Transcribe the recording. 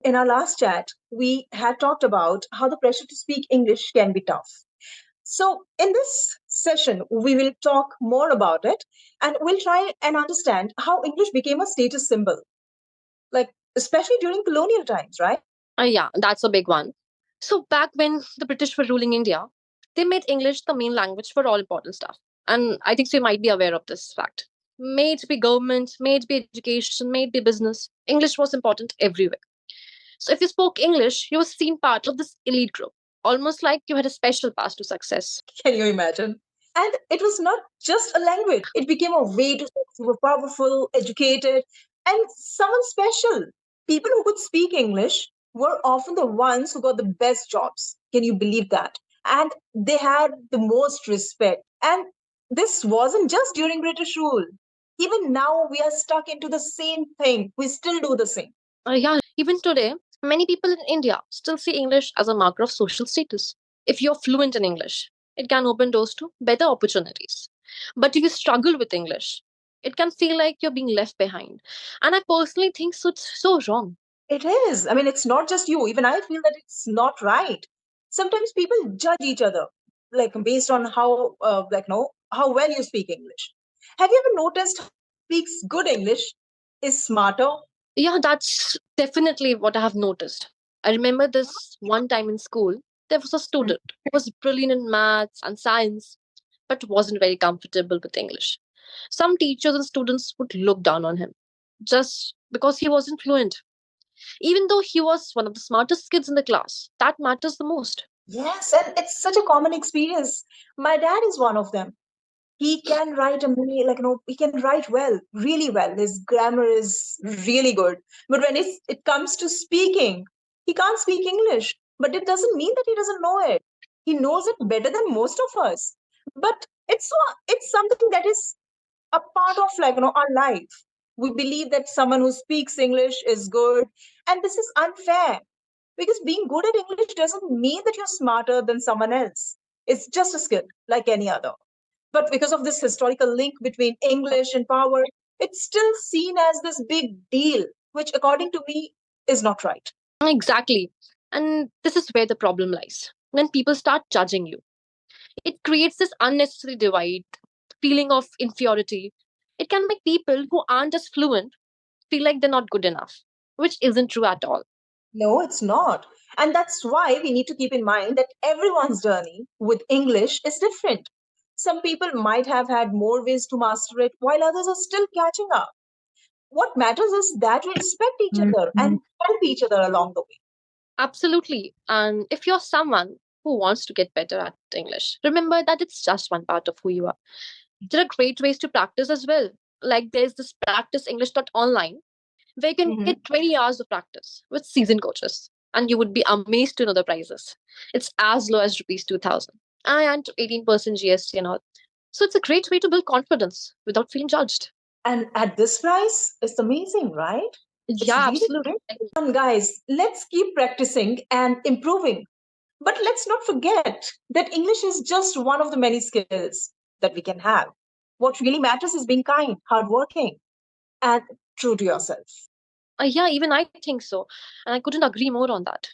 In our last chat, we had talked about how the pressure to speak English can be tough. So, in this session, we will talk more about it and we'll try and understand how English became a status symbol, like, especially during colonial times, right? Yeah, that's a big one. So back when the British were ruling India, they made English the main language for all important stuff. And I think so you might be aware of this fact. May it be government, may it be education, may it be business, English was important everywhere. So if you spoke English, you were seen part of this elite group, almost like you had a special pass to success. Can you imagine? And it was not just a language, it became a way to say you were powerful, educated, and someone special. People who could speak English were often the ones who got the best jobs. Can you believe that? And they had the most respect. And this wasn't just during British rule. Even now, we are stuck into the same thing. We still do the same. Yeah, even today, many people in India still see English as a marker of social status. If you're fluent in English, it can open doors to better opportunities. But if you struggle with English, it can feel like you're being left behind. And I personally think so, it's so wrong. It is. I mean, it's not just you. Even I feel that it's not right. Sometimes people judge each other, like based on how, how well you speak English. Have you ever noticed who speaks good English is smarter? Yeah, that's definitely what I have noticed. I remember this one time in school, there was a student who was brilliant in maths and science, but wasn't very comfortable with English. Some teachers and students would look down on him just because he wasn't fluent. Even though he was one of the smartest kids in the class, that matters the most. Yes, and it's such a common experience. My dad is one of them. He can write he can write well, really well. His grammar is really good. But when it comes to speaking, he can't speak English. But it doesn't mean that he doesn't know it. He knows it better than most of us. But it's something that is a part of our life. We believe that someone who speaks English is good, and this is unfair because being good at English doesn't mean that you're smarter than someone else. It's just a skill like any other. But because of this historical link between English and power, it's still seen as this big deal, which, according to me, is not right. Exactly. And this is where the problem lies. When people start judging you, it creates this unnecessary divide, feeling of inferiority. It can make people who aren't as fluent feel like they're not good enough, which isn't true at all. No, it's not. And that's why we need to keep in mind that everyone's journey with English is different. Some people might have had more ways to master it, while others are still catching up. What matters is that we respect each other and help each other along the way. Absolutely. And if you're someone who wants to get better at English, remember that it's just one part of who you are. There are great ways to practice as well. Like there's this practiceenglish.online where you can Mhm. get 20 hours of practice with seasoned coaches. And you would be amazed to know the prices. It's as low as rupees 2000 and 18% GST and all. So it's a great way to build confidence without feeling judged. And at this price, it's amazing, right? It's Yeah, really absolutely. great. And guys, let's keep practicing and improving. But let's not forget that English is just one of the many skills that we can have. What really matters is being kind, hardworking, and true to yourself. Yeah, even I think so. And I couldn't agree more on that.